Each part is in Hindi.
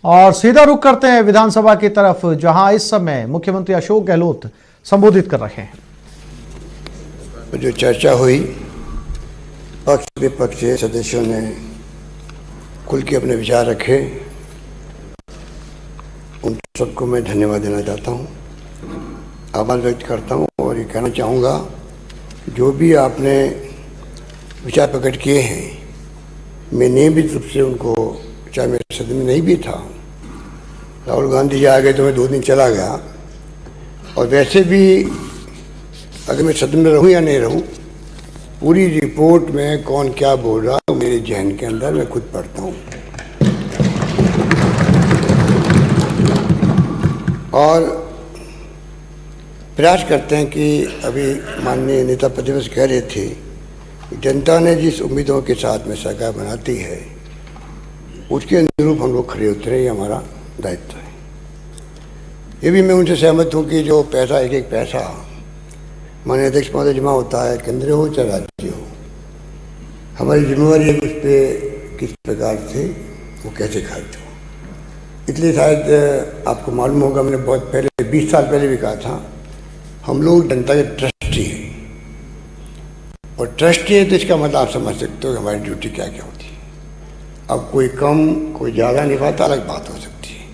और सीधा रुख करते हैं विधानसभा की तरफ, जहां इस समय मुख्यमंत्री अशोक गहलोत संबोधित कर रहे हैं। जो चर्चा हुई, पक्ष विपक्ष के सदस्यों ने खुल के अपने विचार रखे, उन सबको मैं धन्यवाद देना चाहता हूं, आभार व्यक्त करता हूं और ये कहना चाहूँगा जो भी आपने विचार प्रकट किए हैं, मैं नियमित रूप से उनको, चाहे मैं सदन में नहीं भी था, राहुल गांधी जी आ गए तो मैं 2 दिन चला गया, और वैसे भी अगर मैं सदन में रहूं या नहीं रहूं, पूरी रिपोर्ट में कौन क्या बोल रहा है मेरे जहन के अंदर मैं खुद पढ़ता हूं। और प्रयास करते हैं कि अभी माननीय नेता प्रतिपक्ष कह रहे थे, जनता ने जिस उम्मीदों के साथ में सरकार बनाती है उसके अनुरूप हम लोग खड़े उतरे, ये हमारा दायित्व है। ये भी मैं उनसे सहमत हूँ कि जो पैसा, एक एक पैसा माननीय अध्यक्ष महोदय जमा होता है, केंद्र हो चाहे राज्य हो, हमारी जिम्मेवारी है उस पर किस प्रकार से वो कैसे खर्च हो। इसलिए शायद आपको मालूम होगा, मैंने बहुत पहले 20 साल पहले भी कहा था, हम लोग जनता के ट्रस्टी हैं, और ट्रस्टी है तो इसका मतलब आप समझ सकते हो कि हमारी ड्यूटी क्या क्या होती है। अब कोई कम कोई ज़्यादा निभाता अलग बात हो सकती है,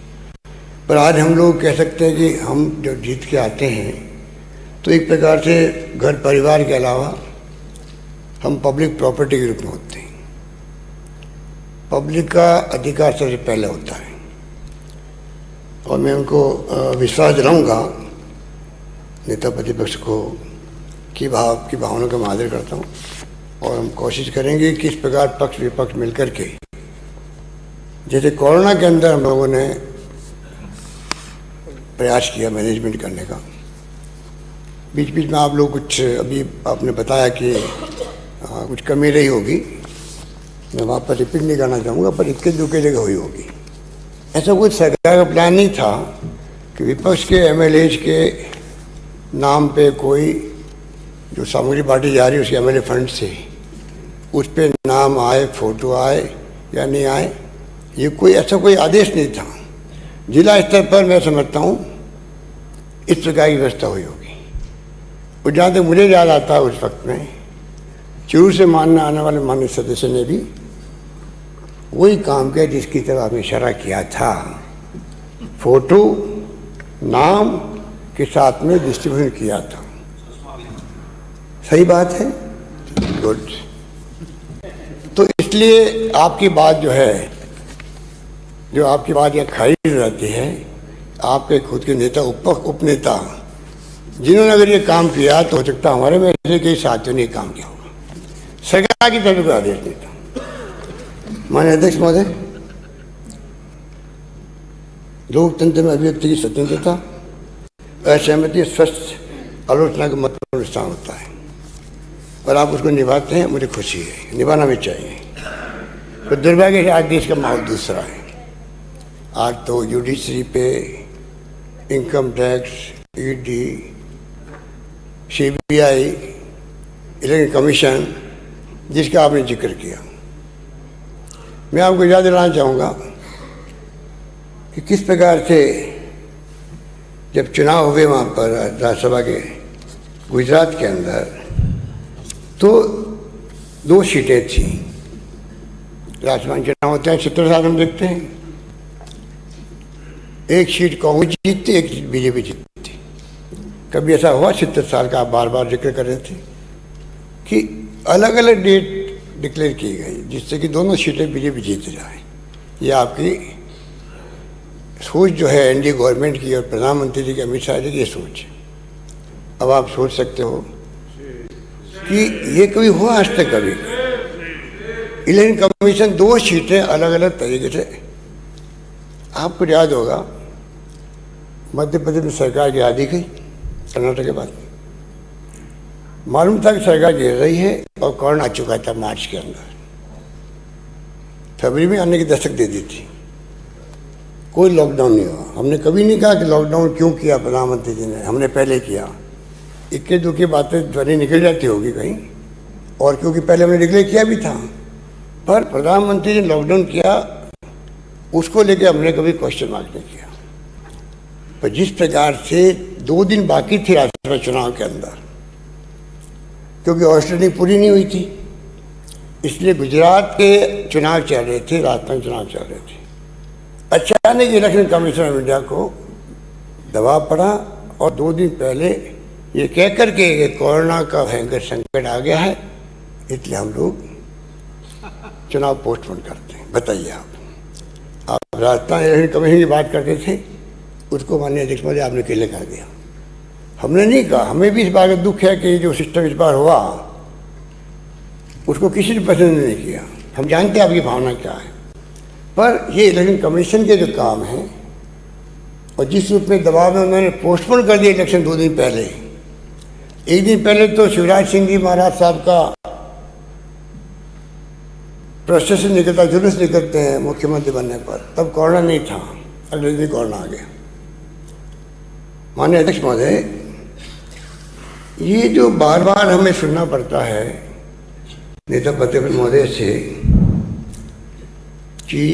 पर आज हम लोग कह सकते हैं कि हम जब जीत के आते हैं तो एक प्रकार से घर परिवार के अलावा हम पब्लिक प्रॉपर्टी के रूप में होते हैं। पब्लिक का अधिकार सबसे पहले होता है, और मैं उनको विश्वास दिलाऊंगा नेता प्रतिपक्ष को कि की भावना का मैं आदर करता हूँ, और हम कोशिश करेंगे कि इस प्रकार पक्ष विपक्ष मिलकर के, जैसे कोरोना के अंदर हम लोगों ने प्रयास किया मैनेजमेंट करने का, बीच बीच में आप लोग कुछ, अभी आपने बताया कि कुछ कमी रही होगी, मैं वहाँ पर रिपीट नहीं करना चाहूँगा, पर इक्के दुक्के जगह हुई होगी। ऐसा कुछ सरकार का प्लान नहीं था कि विपक्ष के एमएलएज के नाम पे कोई जो सामग्री बांटी जा रही है उसके एमएलए फंड से, उस पे नाम आए, फोटो आए या नहीं आए, ये कोई ऐसा कोई आदेश नहीं था। जिला स्तर पर मैं समझता हूँ इस प्रकार की व्यवस्था हुई होगी। और जहाँ तक मुझे याद आता है, उस वक्त में शुरू से मानने आने वाले माननीय सदस्य ने भी वही काम किया जिसकी तरफ आपने इशारा किया था, फोटो नाम के साथ में डिस्ट्रीब्यूशन किया था। सही बात है, गुड। तो इसलिए आपकी बात जो है, जो आपकी बात यह खारिज रहती है, आपके खुद के नेता उपनेता जिन्होंने अगर ये काम किया तो हो सकता हमारे में ऐसे कई साथियों ने काम किया होगा, सरकार की तरफ कोई आदेश नहीं था। माननीय अध्यक्ष महोदय, लोकतंत्र में अभिव्यक्ति की स्वतंत्रता, असहमति स्वस्थ आलोचना का महत्वपूर्ण स्थान होता है, और आप उसको निभाते हैं, मुझे खुशी है, निभाना भी चाहिए। तो दुर्भाग्य से आज देश का माहौल दूसरा है। आज तो जुडिशरी पे, income tax, ED, CBI, election commission, जिसका आपने जिक्र किया, मैं आपको याद दिलाना चाहूँगा कि किस प्रकार से जब चुनाव हुए वहाँ पर राज्यसभा के गुजरात के अंदर, तो 2 सीटें थी। राज्यसभा चुनाव होते हैं 70 साल हम देखते हैं, एक सीट कांग्रेस जीतती, एक सीट बीजेपी जीतती। कभी ऐसा हुआ 70 साल का, आप बार बार जिक्र कर रहे थे कि अलग अलग डेट डिक्लेयर की गई जिससे कि दोनों सीटें बीजेपी जीत जाए। ये आपकी सोच जो है एनडीए गवर्नमेंट की और प्रधानमंत्री जी के, अमित शाह जी की ये सोच। अब आप सोच सकते हो कि ये कभी हुआ आज तक? कभी इलेक्शन कमीशन 2 सीटें अलग अलग तरीके से, आपको याद होगा मध्य प्रदेश में सरकार गिरा दी गई कर्नाटक के बाद। मालूम था कि सरकार गिर रही है और कोरोना आ चुका था मार्च के अंदर, फरवरी में आने की दस्तक दे दी थी, कोई लॉकडाउन नहीं हुआ। हमने कभी नहीं कहा कि लॉकडाउन क्यों किया प्रधानमंत्री जी ने, हमने पहले किया। इक्के दुक्के बातें ध्वनि निकल जाती होगी कहीं, और क्योंकि पहले हमने डिक्लेयर किया भी था, पर प्रधानमंत्री ने लॉकडाउन किया उसको लेके हमने कभी क्वेश्चन मार्क नहीं किया। पर जिस प्रकार से 2 दिन बाकी थे राज्यसभा चुनाव के अंदर, क्योंकि ऑस्ट्रेलिया पूरी नहीं हुई थी, इसलिए गुजरात के चुनाव चल रहे थे, राजस्थान चुनाव चल रहे थे। अचानक इलेक्शन कमीशन ऑफ इंडिया को दबाव पड़ा और 2 दिन पहले ये कह कर के कोरोना का भयंकर संकट आ गया है, इसलिए हम लोग चुनाव पोस्टपोन करते हैं। बताइए आप राजस्थान इलेक्शन कमीशन की बात करते थे, उसको माननीय अध्यक्ष महोदय आपने अकेले कर दिया। हमने नहीं कहा। हमें भी इस बात का दुख है कि जो सिस्टम इस बार हुआ उसको किसी ने पसंद नहीं किया। हम जानते हैं आपकी भावना क्या है, पर ये इलेक्शन कमीशन के जो काम हैं और जिस रूप में दबाव में उन्होंने पोस्टपोन कर दिया इलेक्शन 2 दिन पहले। 1 दिन पहले तो शिवराज सिंह जी महाराज साहब का प्रोसेशन निकलता, जुलूस निकलते हैं मुख्यमंत्री बनने पर, तब कोरोना नहीं था, अगले दिन कोरोना आ गया। माननीय अध्यक्ष महोदय, ये जो बार बार हमें सुनना पड़ता है नेता प्रतिपक्ष महोदय से कि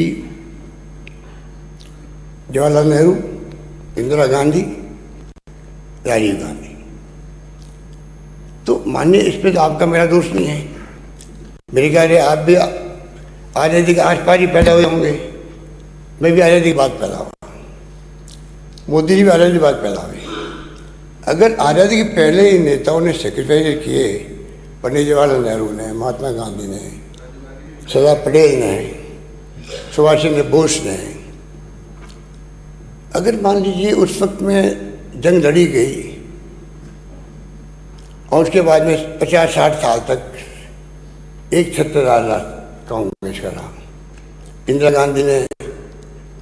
जवाहरलाल नेहरू, इंदिरा गांधी, राजीव गांधी, तो माननीय इस पर तो आपका मेरा दोष नहीं है। मेरे ख्याल है आप भी आज़ादी के आस पास ही पैदा हुए होंगे, मैं भी आज़ादी के बाद पैदा हुआ, मोदी जी भी आज़ादी के बाद पैदा हुए। अगर आज़ादी के पहले ही नेताओं ने सेक्रीफाइस किए, पंडित जवाहरलाल नेहरू ने, महात्मा गांधी ने, सरदार पटेल ने, सुभाष चंद्र बोस ने, अगर मान लीजिए उस वक्त में जंग लड़ी गई और उसके बाद में 50-60 साल तक एक छत्र राज कांग्रेस का रहा। इंदिरा गांधी ने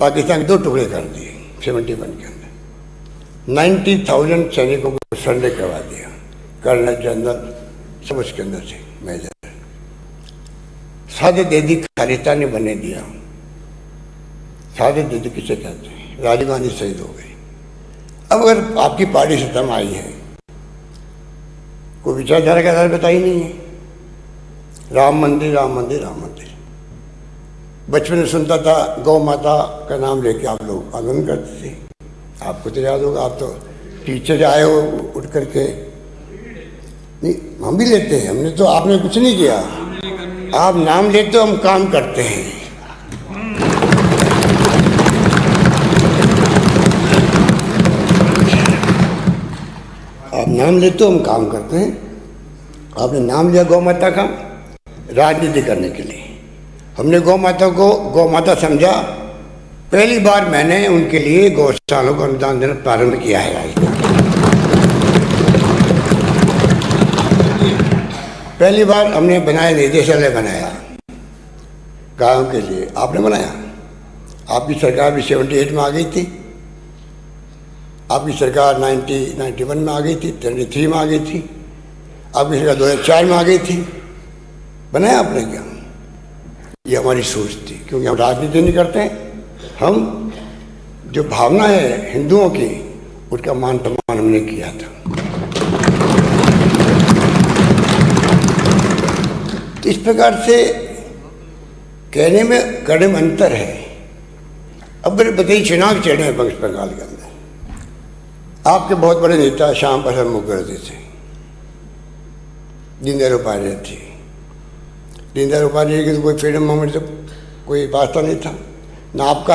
पाकिस्तान के 2 टुकड़े कर दिए 71 के अंदर, 90,000 सैनिकों को सरेंडर करवा दिया, कर्नल, जनरल सब उसके अंदर थे, मेजर। शहादत दे दी, खालिस्तान ने बनने दिया। शहादत दे दी किसे कहते हैं? राजीव गांधी शहीद हो गए। अब अगर आपकी पार्टी सत्ता में आई है, कोई विचारधारा का आधार बताई नहीं है। राम मंदिर, राम मंदिर, राम मंदिर। बचपन में सुनता था गौ माता का नाम लेके आप लोग आंदोलन करते थे। आपको तो याद होगा, आप तो टीचर आए हो उठ करके। नहीं, हम भी लेते हैं, हमने तो, आपने कुछ नहीं किया। आप नाम लेते हो, हम काम करते हैं। आप नाम लेते हो, हम काम करते हैं। आपने नाम लिया गौ माता का राजनीति करने के लिए। हमने गौ माता को गौ माता समझा। पहली बार मैंने उनके लिए गौशालों को अनुदान देना प्रारंभ किया है। पहली बार हमने बनाया, निदेशालय बनाया गायों के लिए। आपने बनाया। आपकी सरकार भी 78 में आ गई थी, आपकी सरकार 91 में आ गई थी, 93 में आ गई थी, आपकी सरकार 2004 में आ गई थी। बनाया आपने क्या? ये हमारी सोच थी, क्योंकि हम राजनीति नहीं करते हैं। हम जो भावना है हिंदुओं की, उसका मान सम्मान हमने किया था। तो इस प्रकार से कहने में कड़े में अंतर है। अब मेरे बताइए, चुनाव चल रहे हैं वेस्ट बंगाल के अंदर। आपके बहुत बड़े नेता श्याम प्रसाद मुखर्जी थे, दीनदयाल उपाध्याय थे। दीनदयाल उपाध्याय की तो कोई फ्रीडम मूवमेंट से कोई वास्ता नहीं था, ना आपका है